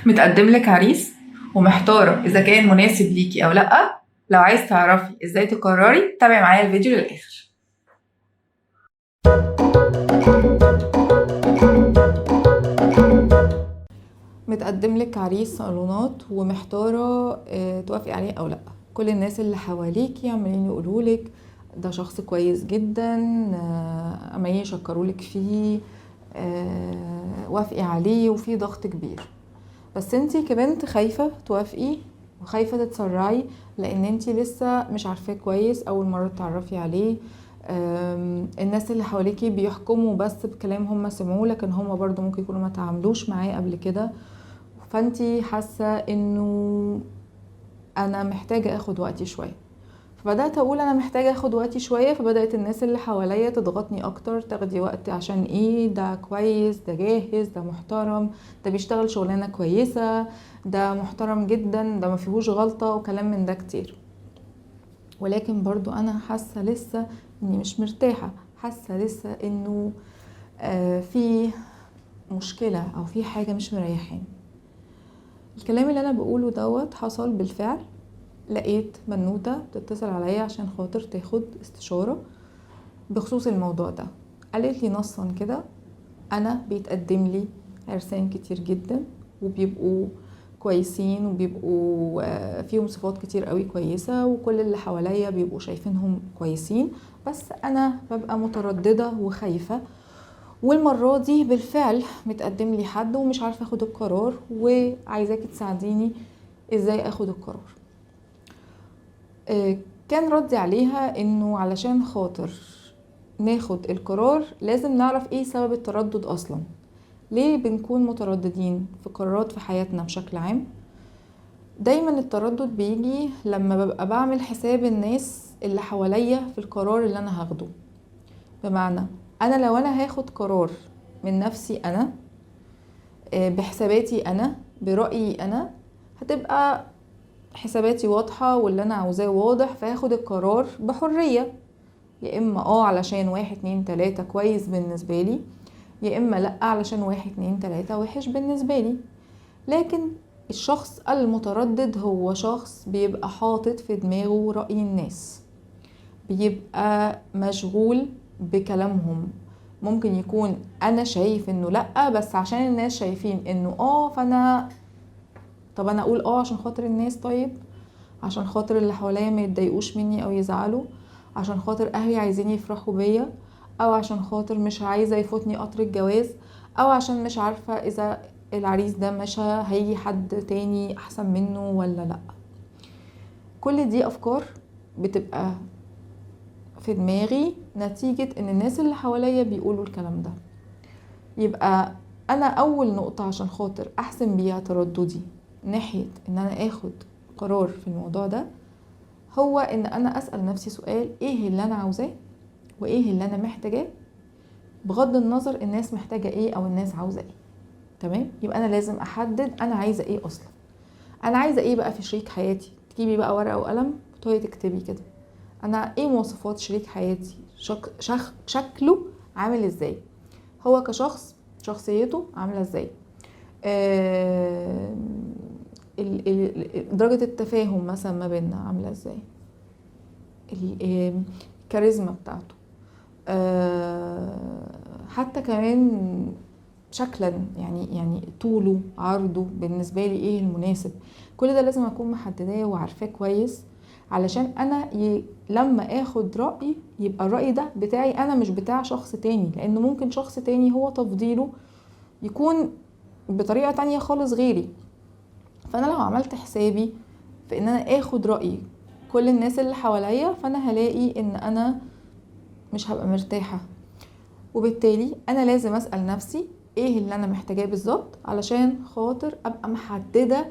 متقدم لك عريس ومحتارة إذا كان مناسب ليكي أو لأ. لو عايز تعرفي إزاي تقرري تابعي معايا الفيديو للآخر. متقدم لك عريس صالونات ومحتارة توافقي عليه أو لأ. كل الناس اللي حواليكي عمالين يقولوا لك ده شخص كويس جدا، عمالين يشكروا لك فيه، وافقي عليه، وفي ضغط كبير. بس انتي كبنت خايفة توافقي وخايفة تتسرعي، لان انتي لسه مش عارفاه كويس، اول مرة تتعرفي عليه. الناس اللي حواليكي بيحكموا بس بكلام هم سمعوه، لكن هم برضو ممكن يكونوا ما تعاملوش معاه قبل كده. فانتي حاسة انه انا محتاجة اخد وقتي شوية. فبدأت اقول انا محتاجة اخد وقتي شوية، فبدأت الناس اللي حواليا تضغطني اكتر، تاخدي وقت عشان ايه؟ ده كويس، ده جاهز، ده محترم، ده بيشتغل شغلانة كويسة، ده محترم جدا، ده ما فيهوش غلطة، وكلام من ده كتير. ولكن برضو انا حاسة لسه اني مش مرتاحة، حاسة لسه انه في مشكلة او في حاجة مش مريحاني. الكلام اللي انا بقوله دوت حصل بالفعل. لقيت بنوتة بتتصل عليا عشان خاطر تاخد استشارة بخصوص الموضوع ده. قالت لي نصا كده: انا بيتقدم لي عرسان كتير جدا، وبيبقوا كويسين، وبيبقوا فيهم صفات كتير قوي كويسة، وكل اللي حواليا بيبقوا شايفينهم كويسين، بس انا ببقى مترددة وخايفة. والمرة دي بالفعل متقدم لي حد ومش عارفة اخد القرار، وعايزاكي تساعديني ازاي اخد القرار. كان ردي عليها انه علشان خاطر ناخد القرار لازم نعرف ايه سبب التردد اصلا. ليه بنكون مترددين في قرارات في حياتنا بشكل عام؟ دايما التردد بيجي لما ببقى بعمل حساب الناس اللي حواليا في القرار اللي انا هاخده. بمعنى، انا لو انا هاخد قرار من نفسي انا، بحساباتي انا، برأيي انا، هتبقى حساباتي واضحة واللي انا عاوزاه واضح، فهاخد القرار بحرية. يا اما علشان 1 2 3 كويس بالنسبة لي، يا اما لا علشان 1 2 3 وحش بالنسبة لي. لكن الشخص المتردد هو شخص بيبقى حاطط في دماغه رأي الناس، بيبقى مشغول بكلامهم. ممكن يكون انا شايف انه لا، بس عشان الناس شايفين انه فانا، طب انا اقول عشان خاطر الناس، طيب عشان خاطر اللي حواليا ما يتضايقوش مني او يزعلوا، عشان خاطر اهلي عايزين يفرحوا بيا، او عشان خاطر مش عايزه يفوتني قطر الجواز، او عشان مش عارفه اذا العريس ده مشى هيجي حد تاني احسن منه ولا لا. كل دي افكار بتبقى في دماغي نتيجه ان الناس اللي حواليا بيقولوا الكلام ده. يبقى انا اول نقطه عشان خاطر احسن بيها ترددي ناحيه ان انا اخد قرار في الموضوع ده، هو ان انا اسأل نفسي سؤال: ايه اللي انا عاوزاه وايه اللي انا محتاجاه، بغض النظر الناس محتاجة ايه او الناس عاوزة ايه. تمام؟ يبقى انا لازم احدد انا عايزة ايه اصلا. انا عايزة ايه بقى في شريك حياتي؟ تجيبي بقى ورقة وقلم وتقعدي تكتبي كده: انا ايه مواصفات شريك حياتي؟ شكله عامل ازاي؟ هو كشخص شخصيته عاملة ازاي؟ آه درجة التفاهم مثلا ما بيننا عاملة ازاي؟ الكاريزما بتاعته، حتى كمان شكلا، يعني طوله، عرضه، بالنسبة لي ايه المناسب. كل ده لازم اكون محدداه وعارفاه كويس، علشان انا لما اخد رأي يبقى الرأي ده بتاعي انا مش بتاع شخص تاني، لانه ممكن شخص تاني هو تفضيله يكون بطريقة تانية خالص غيري. فانا لو عملت حسابي في ان انا اخد رأي كل الناس اللي حواليا، فانا هلاقي ان انا مش هبقى مرتاحة. وبالتالي انا لازم اسأل نفسي ايه اللي انا محتاجاه بالظبط، علشان خاطر ابقى محددة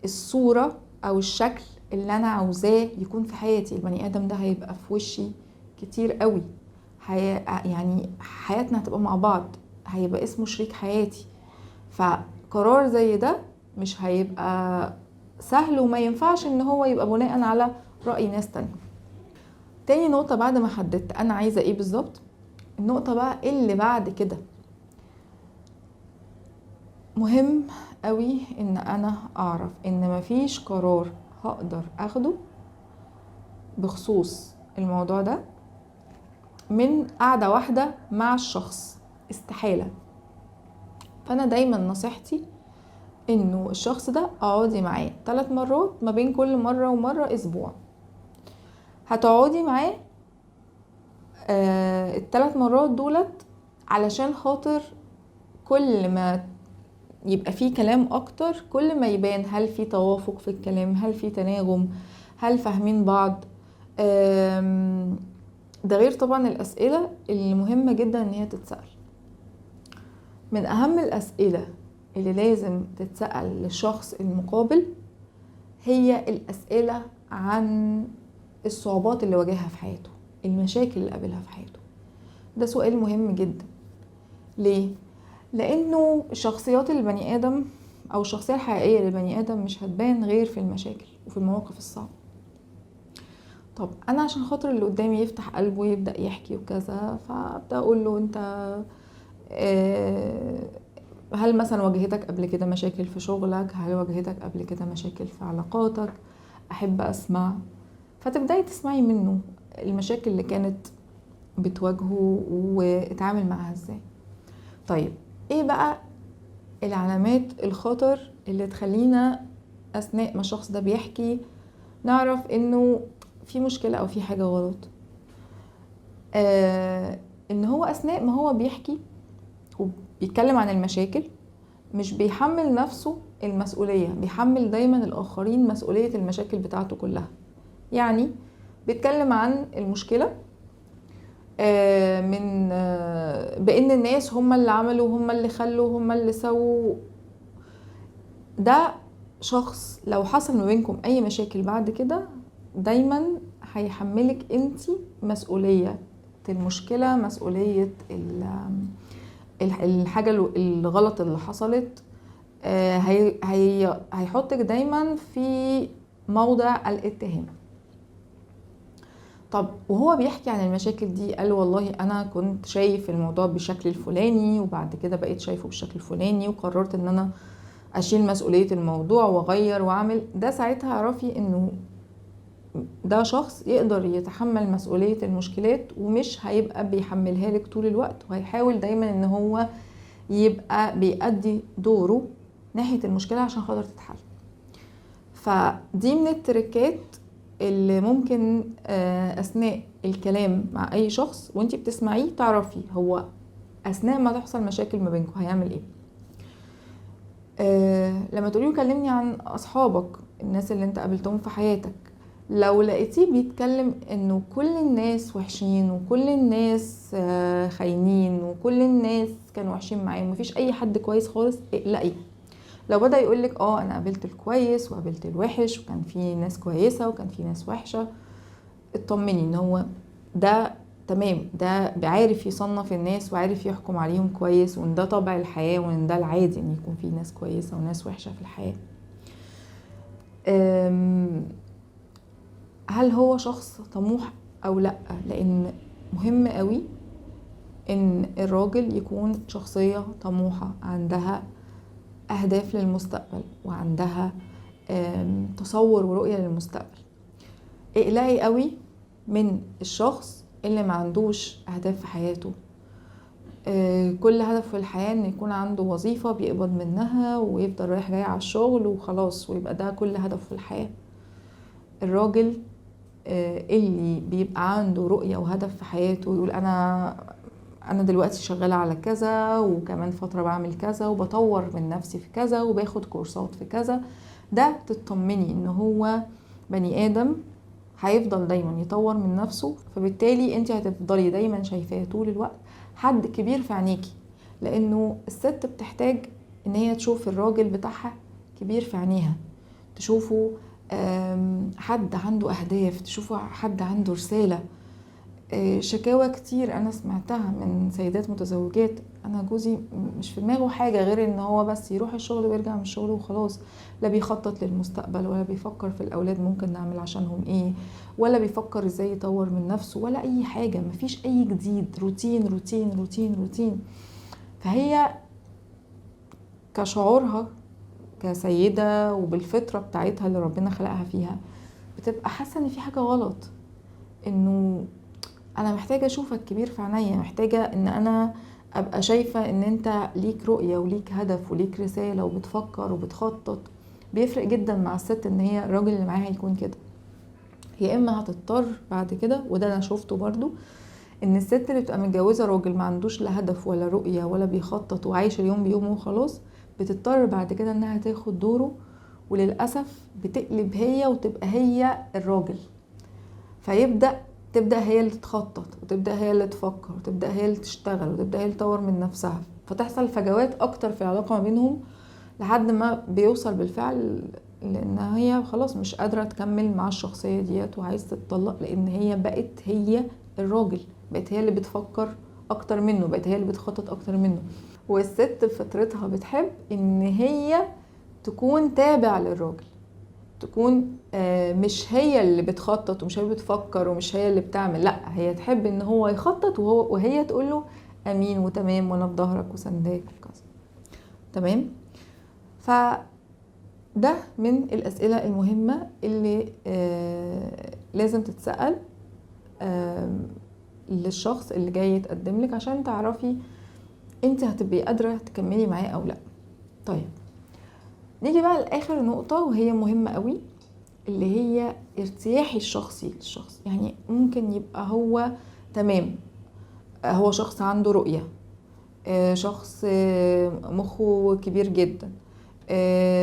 الصورة او الشكل اللي انا عاوزاه يكون في حياتي. البني ادم ده هيبقى في وشي كتير قوي، يعني حياتنا هتبقى مع بعض، هيبقى اسمه شريك حياتي. فقرار زي ده مش هيبقى سهل، وما ينفعش ان هو يبقى بناء على رأي ناس تانية. تاني نقطة بعد ما حددت انا عايزة ايه بالظبط، النقطة بقى اللي بعد كده: مهم قوي ان انا اعرف ان مفيش قرار هقدر اخده بخصوص الموضوع ده من قعدة واحدة مع الشخص، استحالة. فانا دايما نصيحتي انه الشخص ده اقعدي معاه 3 مرات، ما بين كل مرة ومرة اسبوع. هتقعدي معاه ال3 مرات دولت علشان خاطر كل ما يبقى فيه كلام اكتر، كل ما يبان هل في توافق في الكلام، هل في تناغم، هل فاهمين بعض. ده غير طبعا الاسئلة اللي مهمة جدا ان هي تتسأل. من اهم الاسئلة اللي لازم تتسأل للشخص المقابل هي الاسئلة عن الصعوبات اللي واجهها في حياته، المشاكل اللي قابلها في حياته. ده سؤال مهم جدا. ليه؟ لانه شخصيات البني ادم او الشخصية الحقيقية للبني ادم مش هتبان غير في المشاكل وفي المواقف الصعبة. طب انا عشان خاطر اللي قدامي يفتح قلبه ويبدأ يحكي وكذا، فابدأ اقول له انت هل مثلا واجهتك قبل كده مشاكل في شغلك؟ هل واجهتك قبل كده مشاكل في علاقاتك؟ احب اسمع. فتبدأي تسمعي منه المشاكل اللي كانت بتواجهه واتعامل معاها ازاي. طيب ايه بقى العلامات الخطر اللي تخلينا اثناء ما الشخص ده بيحكي نعرف انه في مشكلة او في حاجة غلط؟ ان هو اثناء ما هو بيحكي وبيتكلم عن المشاكل مش بيحمل نفسه المسؤولية، بيحمل دايما الآخرين مسؤولية المشاكل بتاعته كلها. يعني بيتكلم عن المشكلة من بأن الناس هم اللي عملوا، هم اللي خلوا، هم اللي سووا. ده شخص لو حصل ما بينكم أي مشاكل بعد كده دايما هيحملك انتي مسؤولية المشكلة، مسؤولية الحاجة الغلط اللي حصلت. هيحطك دايما في موضع الاتهام. طب وهو بيحكي عن المشاكل دي قال والله انا كنت شايف الموضوع بالشكل الفلاني وبعد كده بقيت شايفه بالشكل الفلاني وقررت ان انا اشيل مسؤولية الموضوع واغير واعمل ده. ساعتها اعرفي انه ده شخص يقدر يتحمل مسؤولية المشكلات ومش هيبقى بيحملها لك طول الوقت، وهيحاول دايما ان هو يبقى بيأدي دوره ناحية المشكلة عشان خاطر تتحل. فدي من التركات اللي ممكن أثناء الكلام مع أي شخص وانتي بتسمعيه تعرفي هو أثناء ما تحصل مشاكل ما بينكم هيعمل ايه. لما تقوليه كلمني عن أصحابك، الناس اللي انت قابلتهم في حياتك، لو لقيتيه بيتكلم انه كل الناس وحشين وكل الناس خاينين وكل الناس كانوا وحشين معاه ومفيش اي حد كويس خالص، اقلقي. لو بدأ يقولك انا قابلت الكويس وقابلت الوحش وكان في ناس كويسة وكان في ناس وحشة، اطمني ان هو ده تمام، ده عارف يصنف الناس وعارف يحكم عليهم كويس، وان ده طبع الحياة وان ده العادي ان يكون في ناس كويسة وناس وحشة في الحياة. هل هو شخص طموح او لا؟ لان مهم قوي ان الراجل يكون شخصية طموحة عندها اهداف للمستقبل وعندها تصور ورؤية للمستقبل. اقلقي قوي من الشخص اللي ما عندوش اهداف في حياته، كل هدف في الحياة ان يكون عنده وظيفة بيقبض منها ويفضل رايح جاي على الشغل وخلاص ويبقى ده كل هدف في الحياة. الراجل اللي بيبقى عنده رؤية وهدف في حياته ويقول انا دلوقتي شغالة على كذا وكمان فترة بعمل كذا وبطور من نفسي في كذا وباخد كورسات في كذا، ده تطمني ان هو بني ادم هيفضل دايما يطور من نفسه. فبالتالي انت هتفضلي دايما شايفاه طول الوقت حد كبير في عينيكي، لانه الست بتحتاج ان هي تشوف الراجل بتاعها كبير في عينيها، تشوفه حد عنده اهداف، تشوفه حد عنده رسالة. شكاوى كتير انا سمعتها من سيدات متزوجات، انا جوزي مش في دماغه حاجة غير ان هو بس يروح الشغل ويرجع من الشغل وخلاص، لا بيخطط للمستقبل ولا بيفكر في الاولاد ممكن نعمل عشانهم ايه، ولا بيفكر ازاي يطور من نفسه ولا اي حاجة، مفيش اي جديد، روتين روتين روتين روتين. فهي كشعورها كسيدة وبالفطرة بتاعتها اللي ربنا خلقها فيها، بتبقى حاسة ان في حاجة غلط، انه انا محتاجة اشوفك كبير في عينيا، محتاجة ان انا ابقى شايفة ان انت ليك رؤية وليك هدف وليك رسالة وبتفكر وبتخطط. بيفرق جدا مع الست ان هي الراجل اللي معاها يكون كده. يا اما هتضطر بعد كده، وده انا شفته برضو، ان الست اللي بتبقى متجوزة راجل ما عندوش لا هدف ولا رؤية ولا بيخطط وعايش اليوم بيومه وخلاص، بتضطر بعد كده انها تاخد دوره، وللأسف بتقلب هي وتبقى هي الراجل. تبدأ هي اللي تخطط، وتبدأ هي اللي تفكر، وتبدأ هي اللي تشتغل، وتبدأ هي اللي تطور من نفسها، فتحصل فجوات اكتر في العلاقة ما بينهم، لحد ما بيوصل بالفعل لان هي خلاص مش قادرة تكمل مع الشخصية ديت وعايز تتطلق، لان هي بقت هي الراجل، بقت هي اللي بتفكر اكتر منه، بقت هي اللي بتخطط اكتر منه. والست بفطرتها بتحب ان هي تكون تابع للراجل، تكون مش هي اللي بتخطط ومش هي اللي بتفكر ومش هي اللي بتعمل، لا هي تحب ان هو يخطط وهي تقول له امين وتمام وانا في ظهرك وسنداك وكذا. تمام. فده من الاسئله المهمه اللي لازم تتسال للشخص اللي جاي يتقدم لك، عشان تعرفي انت هتبقي قادره تكملي معاه او لا. طيب نيجي بقى لاخر نقطه وهي مهمه قوي، اللي هي ارتياحي الشخصي للشخص. يعني ممكن يبقى هو تمام، هو شخص عنده رؤية، شخص مخه كبير جدا،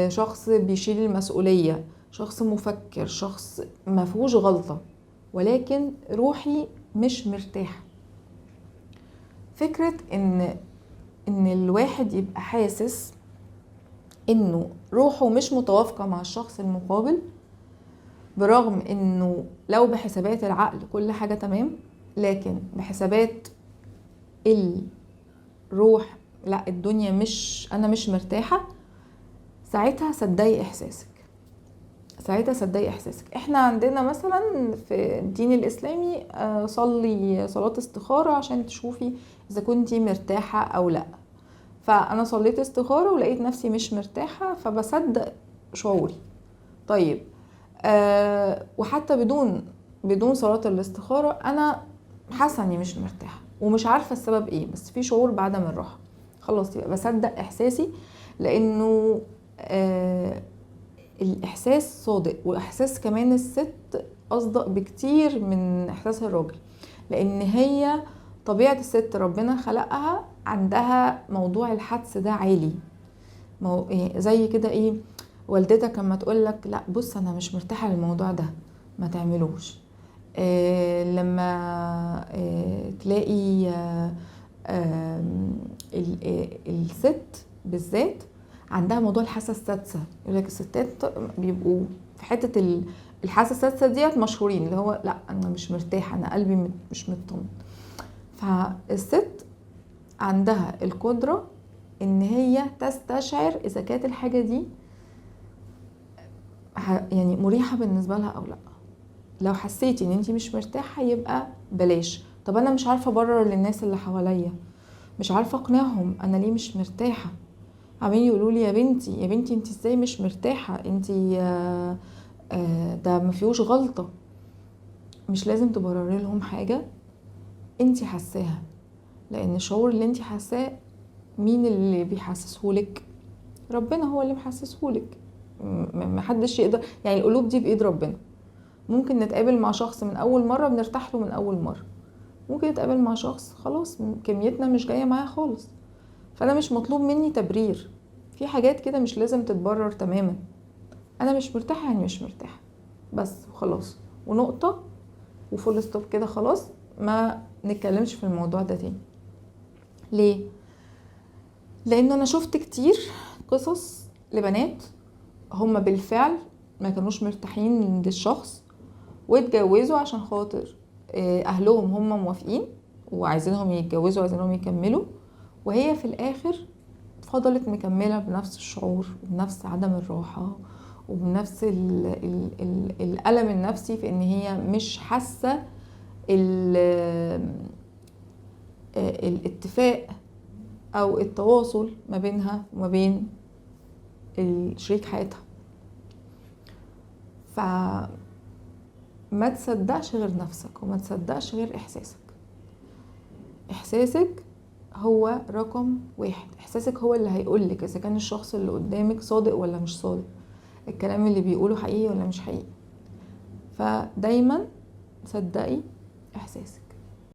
شخص بيشيل المسؤولية، شخص مفكر، شخص ما فيهوش غلطة، ولكن روحي مش مرتاح. فكرة ان الواحد يبقى حاسس انه روحه مش متوافقة مع الشخص المقابل، برغم انه لو بحسابات العقل كل حاجة تمام، لكن بحسابات الروح لا، الدنيا انا مش مرتاحة. ساعتها صدقي احساسك، ساعتها صدقي احساسك. احنا عندنا مثلا في الدين الاسلامي صلي صلاة استخارة عشان تشوفي اذا كنتي مرتاحة او لا. فانا صليت استخارة ولقيت نفسي مش مرتاحة، فبصدق شعوري. طيب وحتى بدون صلاة الاستخارة انا حاسة اني مش مرتاحة ومش عارفة السبب ايه، بس في شعور بعدم الراحة، خلاص يبقى بصدق احساسي، لانه الاحساس صادق. واحساس كمان الست اصدق بكتير من احساس الراجل، لان هي طبيعة الست ربنا خلقها عندها موضوع الحدس ده عالي. زي كده ايه، والدتك لما تقولك لا بص انا مش مرتاحة للموضوع ده ما تعملوش. لما تلاقي الست بالذات عندها موضوع الحاسة السادسة، يقولك الستات بيبقوا في حتة الحاسة السادسة ديت مشهورين، اللي هو لا انا مش مرتاحة، انا قلبي مش مطمن. فالست عندها القدرة ان هي تستشعر اذا كانت الحاجة دي يعني مريحة بالنسبة لها او لا. لو حسيتي ان انتي مش مرتاحة يبقى بلاش. طب انا مش عارفة ابرر للناس اللي حواليا، مش عارفة اقنعهم انا ليه مش مرتاحة، عمالين يقولوا لي يا بنتي يا بنتي انتي ازاي مش مرتاحة، انتي ده ما فيهوش غلطة. مش لازم تبرري لهم حاجة انتي حاساها، لان الشعور اللي انتي حاساه مين اللي بيحسسهولك؟ ربنا هو اللي محسسهولك. محدش يقدر، يعني القلوب دي بايد ربنا. ممكن نتقابل مع شخص من اول مرة بنرتاح له من اول مرة، ممكن نتقابل مع شخص خلاص كميتنا مش جاية معاه خالص. فانا مش مطلوب مني تبرير في حاجات كده، مش لازم تتبرر تماما. انا مش مرتاحة يعني مش مرتاحة بس وخلاص، ونقطة وفول ستوب كده، خلاص ما نتكلمش في الموضوع ده تاني. ليه؟ لان انا شفت كتير قصص لبنات هم بالفعل ما كانوش مرتاحين عند الشخص واتجوزوا عشان خاطر اهلهم هم موافقين وعايزينهم يتجوزوا وعايزينهم يكملوا، وهي في الاخر فضلت مكملة بنفس الشعور وبنفس عدم الراحة وبنفس الألم النفسي، في ان هي مش حاسة الاتفاق او التواصل ما بينها وما بين شريك حياتها. فما تصدقش غير نفسك، وما تصدقش غير احساسك. احساسك هو رقم 1. احساسك هو اللي هيقولك اذا كان الشخص اللي قدامك صادق ولا مش صادق، الكلام اللي بيقوله حقيقي ولا مش حقيقي. فدايما صدقي احساسك.